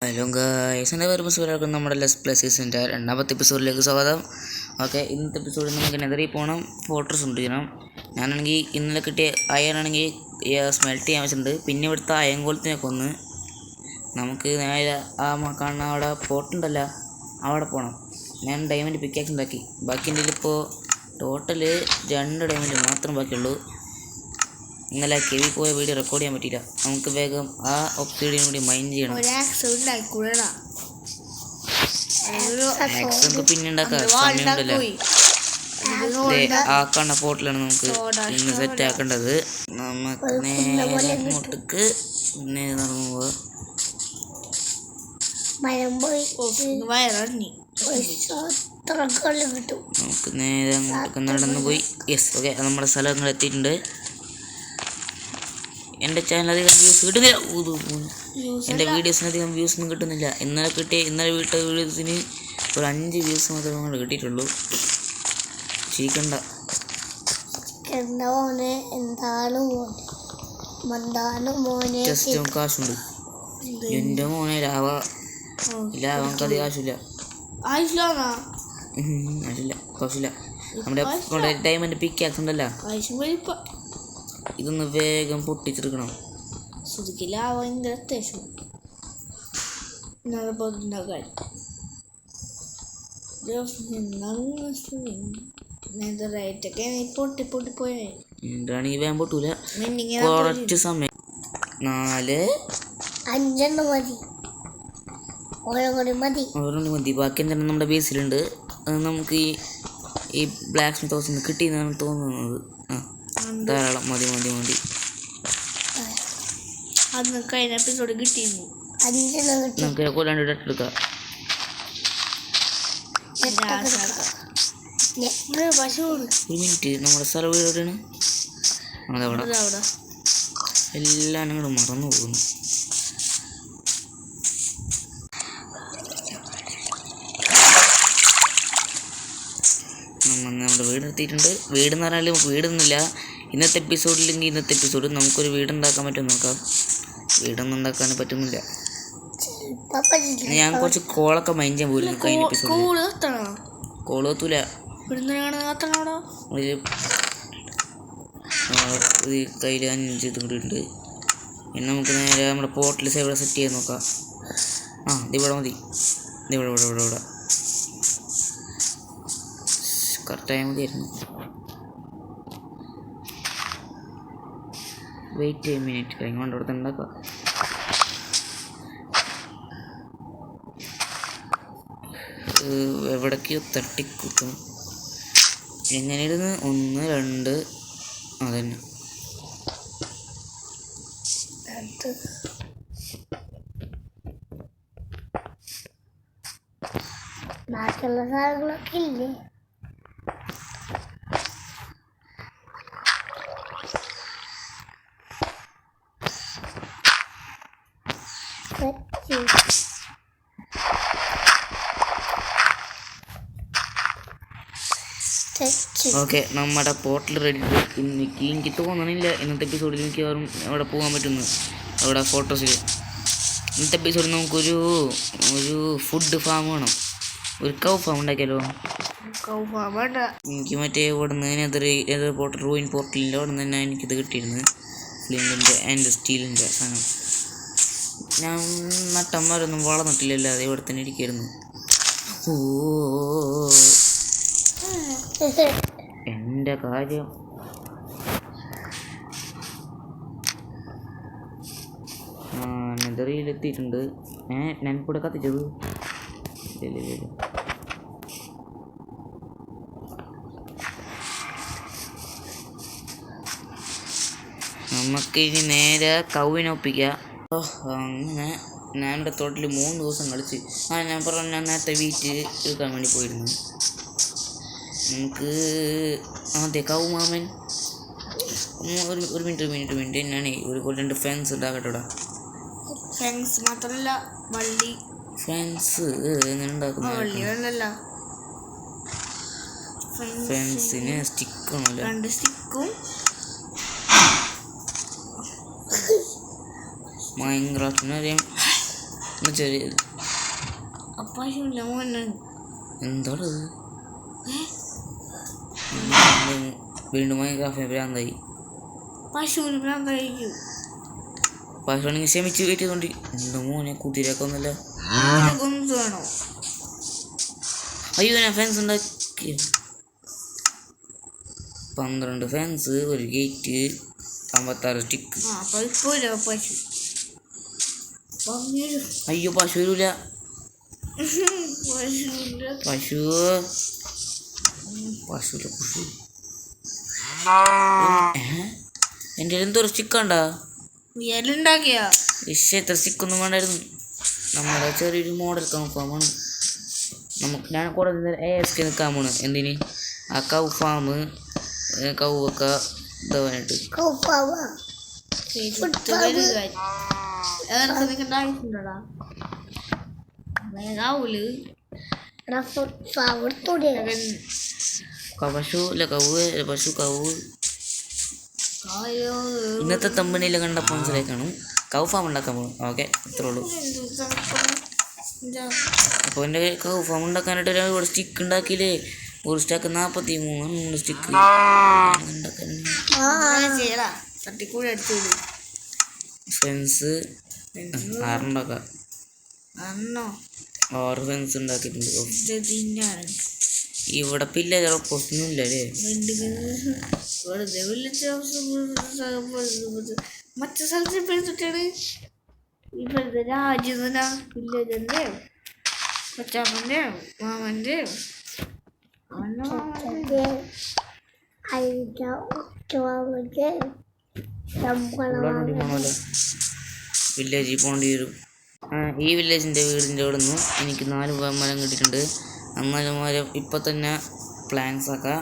Hello guys, എൻ്റെ പേര് മുസ്ലിം. നമ്മുടെ ലെസ് പ്ലസ് സീസണിൻ്റെ രണ്ടാമത്തെ എപ്പിസോഡിലേക്ക് സ്വാഗതം. ഓക്കെ, ഇന്നത്തെ എപ്പിസോഡിൽ നമുക്ക് നെതറിൽ പോകണം, ഫോർട്രസ് ഉണ്ട് ചെയ്യണം. ഞാനാണെങ്കിൽ ഇന്നലെ കിട്ടിയ അയണാണെങ്കിൽ സ്മെൽറ്റ് ചെയ്യാൻ വെച്ചിട്ടുണ്ട്. പിന്നെ ഇവിടുത്തെ അയൻകോളത്തിനെ കൊന്ന് നമുക്ക് നേരെ കാണുന്ന അവിടെ പോട്ടുണ്ടല്ലോ, അവിടെ പോകണം. ഞാൻ ഡയമണ്ട് പിക്കാക്സ് ഉണ്ടാക്കി. ബാക്കി എൻ്റെ ഇപ്പോൾ ടോട്ടല് 2 ഡയമണ്ട് മാത്രം ബാക്കിയുള്ളൂ. ഇന്നലെ കെവി പോയ വീഡിയോ റെക്കോർഡ് ചെയ്യാൻ പറ്റിയില്ല. നമുക്ക് വേഗം ആ ഒബ്സിഡിയൻ കൂടി മൈൻഡ് ചെയ്യണം. മാക്സൊക്കെ പിന്നെ ഉണ്ടാക്കാം, സമയമുണ്ടല്ലോ. ആ കാണുന്ന പോർട്ടിലാണ് നമുക്ക് ഇന്ന് സെറ്റ് ആക്കേണ്ടത്. നമുക്ക് നേരെ അങ്ങോട്ടേക്ക് നടന്നു പോവാം. നമുക്ക് നേരെ അങ്ങോട്ടേക്ക് നടന്നു പോയി. യെസ്, ഓക്കെ, നമ്മുടെ സ്ഥലങ്ങൾ എത്തിയിട്ടുണ്ട്. എൻ്റെ ചാനൽ അധികം വ്യൂസ് കിട്ടുന്നില്ല. എൻ്റെ വീഡിയോസിന് അധികം വ്യൂസൊന്നും കിട്ടുന്നില്ല. ഇന്നലെ വീട്ട വീഡിയോസിന് ഒരു 5 വ്യൂസ് മാത്രമേ നമ്മൾ കിട്ടിയിട്ടുള്ളൂ. ചിരിക്കണ്ട. ജസ്റ്റ് കാശുണ്ട്. എൻ്റെ മോനെ ലാവാൻ അധികം കാശില്ല. ആയില്ല, കാശില്ല. നമ്മുടെ ഡയമണ്ട് പിക്കാക്സ് ഉണ്ടല്ലോ, ഇതൊന്ന് വേഗം പൊട്ടിച്ചെടുക്കണം. എന്താണെങ്കിൽ വേഗം പൊട്ടൂല, കുറച്ച് സമയം. 4-5 മതി. ബാക്കി എന്താണ് നമ്മുടെ ബേസിലുണ്ട്. അത് നമുക്ക് ഈ ബ്ലാക്ക് സ്മിത്ത് ഹൗസിൽ നിന്ന് കിട്ടിയെന്നാണ് തോന്നുന്നത്. ധാരാളം മതി. നമുക്ക് കൊല്ലാണ്ട് എടുക്കാം. ഒരു മിനിറ്റ്, നമ്മുടെ സ്ഥലം എവിടെയാണ്? അതവിടെ. എല്ലാം ഞങ്ങൾ മറന്നു പോകുന്നു. നമ്മുടെ വീടെത്തിയിട്ടുണ്ട്. വീടെന്ന് പറഞ്ഞാൽ നമുക്ക് വീടൊന്നുമില്ല. ഇന്നത്തെ എപ്പിസോഡ് നമുക്കൊരു വീടുണ്ടാക്കാൻ പറ്റും നോക്കാം. വീടൊന്നും ഉണ്ടാക്കാൻ പറ്റുന്നില്ല. ഞാൻ കുറച്ച് കോളൊക്കെ മൈൻഡ് ചെയ്യാൻ പോയിരുന്നു കഴിഞ്ഞ എപ്പിസോഡ്. കോള് എത്തൂല. കയ്യിൽ 5 ഇതും കൂടി ഉണ്ട്. പിന്നെ നമുക്ക് നേരെ നമ്മുടെ പോർട്ടിൽ ഇവിടെ സെറ്റ് ചെയ്ത് നോക്കാം. ഇതിവിടെ മതി. ഇവിടെ കറക്റ്റായാൽ മതിയായിരുന്നു. വെയിറ്റ് 1 മിനിറ്റ് കഴിഞ്ഞ് കൊണ്ടടുത്ത് ഉണ്ടാക്കാം. എവിടേക്കോ തട്ടിക്കൂട്ടും. എങ്ങനെയായിരുന്നു? 1 2 അതന്നെ. ബാക്കിയുള്ള സാധനങ്ങളൊക്കെ ഇല്ലേ? ഓക്കെ, നമ്മുടെ പോർട്ടൽ റെഡി. എനിക്ക് തോന്നണില്ല ഇന്നത്തെ എപ്പിസോഡിൽ എനിക്ക് അവിടെ പോകാൻ പറ്റുന്നു. അവിടെ ഫോട്ടോസിൽ ഇന്നത്തെ എപ്പിസോഡിൽ നമുക്കൊരു ഫുഡ് ഫാം വേണം. ഒരു കൗ ഫാം ഉണ്ടാക്കിയാലോ? എനിക്ക് മറ്റേ ഇവിടെ നിന്ന് പോർട്ടൽ റൂയിൻ പോർട്ടലിൻ്റെ അവിടെ നിന്ന് തന്നെ എനിക്കിത് കിട്ടിയിരുന്നു. ഫ്ലിൻറ്റിൻ്റെ ആൻഡ് സ്റ്റീലിൻ്റെ സാധനം. ഞാൻ നട്ടന്മാരൊന്നും വളർന്നിട്ടില്ലല്ലോ, അത് ഇവിടെ തന്നെ ഇരിക്കായിരുന്നു. എൻ്റെ കാര്യം. നെതറിയിലെത്തിയിട്ടുണ്ട്. ഞാനിപ്പോൾ കത്തിച്ചത് നമുക്കിനി നേരെ കൗവിനൊപ്പിക്കാം. അങ്ങനെ ഞാൻ എൻ്റെ തോട്ടിൽ 3 ദിവസം കളിച്ച്. ഞാൻ നേരത്തെ വീട്ടിൽ എടുക്കാൻ വേണ്ടി പോയിരുന്നു. നമുക്ക് അതെ കൗമാമൻ ഒരു മിനിറ്റ് ഞാനേ ഒരു 2 ഫെൻസ് ഉണ്ടാക്കട്ടെടാ. ഫെൻസ് മാത്രമല്ല, ഫെൻസ് എങ്ങനെ ഉണ്ടാക്കുന്ന? ഫെൻസിന് സ്റ്റിക്കാണല്ലോ. 2 സ്റ്റിക്കും Minecraft ചെറിയ പശുവില്ല മോനാണ്. എന്താണ് വീണ്ടും മൈൻക്രാഫ്റ്റിനെ ഭ്രാന്തായി. പശുവിന് ഭ്രാന്തായിരിക്കും. പശുവാണെങ്കിൽ ക്ഷമിച്ച് വെയിറ്റ് ചെയ്തോണ്ടി. എന്താ മോനെ കുതിരയൊക്കെ ഒന്നുമില്ല. കൊന്നു വേണോ? അയ്യോ ഞാൻ ഫെൻസ് ഉണ്ടാക്കി. 12 ഫെൻസ്, ഒരു ഗേറ്റ്, 56 സ്റ്റിക്ക്. പശു അയ്യോ പശു വരൂല. പശു പശുല പശു എൻ്റെ എന്തോ സ്റ്റിക്കുണ്ടാ? ഉണ്ടാക്കിയാ എത്ര സ്റ്റിക്കൊന്നും വേണ്ടായിരുന്നു. നമ്മുടെ ചെറിയൊരു മോഡൽ കൗഫാമാണ്. ഞാൻ കൂടെ ASK നിൽക്കാൻ പോണ്. എന്തിന്? ആ കൗ ഫാം കൗവൊക്കെ ഇതാവാനായിട്ട്. പശു അല്ല കൗവ് പശു കൗവ്. ഇന്നത്തെ തമ്പനിയിൽ കണ്ടപ്പോൾ മനസ്സിലായി കാണും. കൗ ഫാം ഉണ്ടാക്കാൻ പോകും. ഓക്കെ അത്രേ ഉള്ളൂ. അപ്പോൾ എൻ്റെ കൗ ഫാം ഉണ്ടാക്കാനായിട്ട് ഒരു സ്റ്റിക്ക് ഉണ്ടാക്കിയില്ലേ? ഒരു സ്റ്റാക്ക് 43 സ്റ്റിക്ക് ഫെൻസ് 6 ഉണ്ടാക്കാം. 6 ഫെൻസ് ഉണ്ടാക്കിയിട്ടുണ്ട്. ഇവിടെ പിള്ളേർ പൊട്ടുന്നില്ലല്ലേ? മറ്റു സ്ഥലത്ത് എടുത്തിട്ടാണ് ഇപ്പോഴത്തെ രാജ്യം വില്ലേജൻ്റെ കൊച്ചാമ്മൻ്റെ മാമൻ്റെ വില്ലേജിൽ പോകേണ്ടി വരും. ഈ വില്ലേജിൻ്റെ വീടിൻ്റെ അവിടെ നിന്ന് എനിക്ക് 4 മരം കിട്ടിയിട്ടുണ്ട്. 4 മരം ഇപ്പം തന്നെ പ്ലാൻസ് ആക്കാം.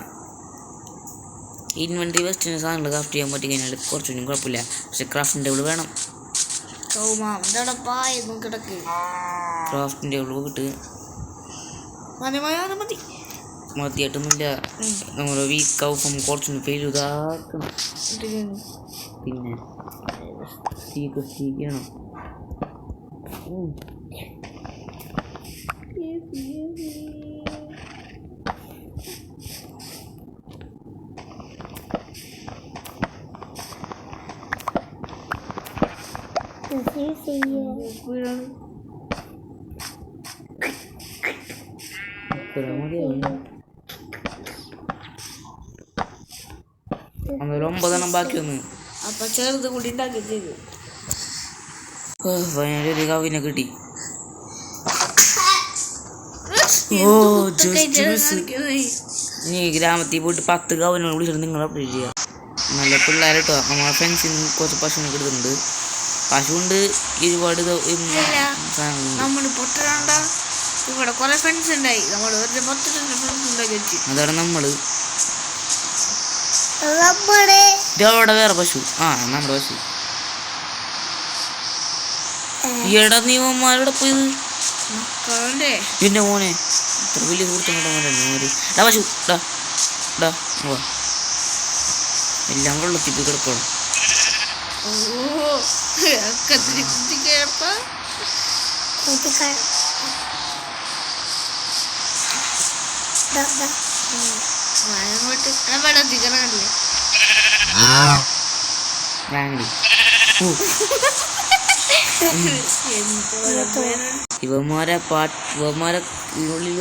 ഇൻവെൻറ്ററി വെസ്റ്റിന് സാധനങ്ങൾ ക്രാഫ്റ്റ് ചെയ്യാൻ പറ്റി കഴിഞ്ഞാൽ കുറച്ചൊന്നും കുഴപ്പമില്ല. പക്ഷെ ക്രാഫ്റ്റിംഗ് ടേബിൾ വേണം. ക്രാഫ്റ്റിംഗ് ടേബിൾ പോയിട്ട് മതിയായിട്ടൊന്നുമില്ല. നമ്മുടെ വീക്ക് ഔഫും കുറച്ചൊന്ന് വലുതാക്കണം. പിന്നെ ചെയ്യണം. അന്നൊരു 9 ബാക്കി വന്ന്. അപ്പൊ ചെറുത് കൂടി ഉണ്ടാക്കി ചെയ്തു. ഒരു കവിനെ കിട്ടി. നീ ഗ്രാമത്തിൽ പോയിട്ട് 10 കവിനെ വിളിച്ചിട്ട് നിങ്ങൾ അപ്ഡേറ്റ് ചെയ്യുക. നല്ല പിള്ളേരട്ടോ. നമ്മളെ ഫ്രണ്ട്സിന് കുറച്ച് പശുവിനെ കിട്ടുന്നുണ്ട്. പശുണ്ട് ഒരുപാട് ഇവിടെ കുറെ ഫ്രണ്ട്സ് ഉണ്ടായി. നമ്മൾ 10 ഫ്രണ്ട്സ് ഉണ്ടാക്കി വെച്ചു. അതാണ് നമ്മള്. അവിടെ വേറെ പശു. നമ്മുടെ പശു. ഈയിടെ നീവന്മാരുടെ പോയത് എന്റെ മോനെ ഇത്ര വലിയ സുഹൃത്തുക്കളുടെ പശു എല്ലാം വെള്ളത്തിൽ പോയി കിടക്കണം. ഇവന്മാരെ ഉള്ളിൽ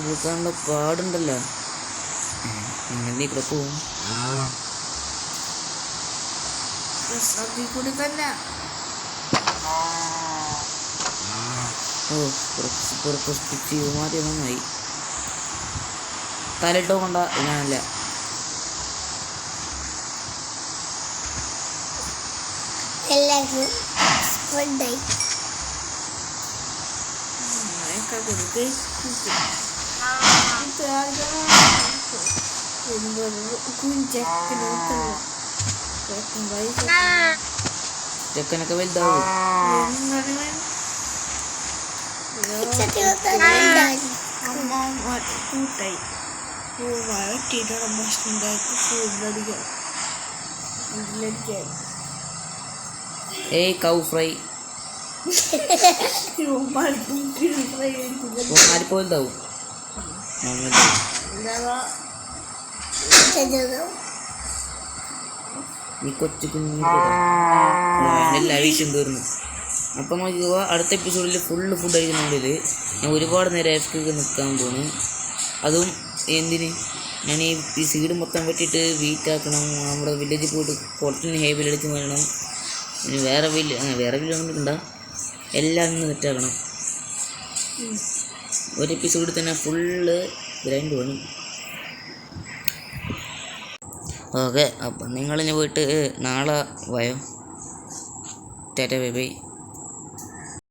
എടുക്കാനുള്ള പാടുണ്ടല്ലോ. നീ കൂടെ പോവും. ഇവന്മാരെ നന്നായി തലട്ടോ കൊണ്ട ഞാനല്ല. ചെക്കനൊക്കെ വലുതാവും. കൂട്ടായി ഭക്ഷണം കൗ ഫ്രൈ ആരിപ്പോലത്താവും ഈ കൊച്ചു കുഞ്ഞു എല്ലാ ആവശ്യം തീർന്നു. അപ്പം നോക്കുക അടുത്ത എപ്പിസോഡിൽ ഫുള്ള് ഫുഡ് കഴിക്കുന്നുണ്ടെങ്കിൽ ഞാൻ ഒരുപാട് നേരം AFK നിൽക്കാൻ പോകുന്നു. അതും എന്തിന് ഞാൻ ഈ സീഡ് മൊത്തം വെട്ടിയിട്ട് വീറ്റാക്കണം. നമ്മുടെ വില്ലേജിൽ പോയിട്ട് പുറത്തുനിന്ന് ഹേബിൽ എടുത്ത് വരണം. ഇനി വേറെ വില്ല് ഉണ്ടാ എല്ലാം ഇന്ന് സെറ്റാക്കണം. ഒരു എപ്പിസോഡിൽ തന്നെ ഫുള്ള് ഗ്രൈൻഡ് വേണം. ഓക്കെ അപ്പം നിങ്ങളിനി പോയിട്ട് നാളെ വായോ. Tata bye bye.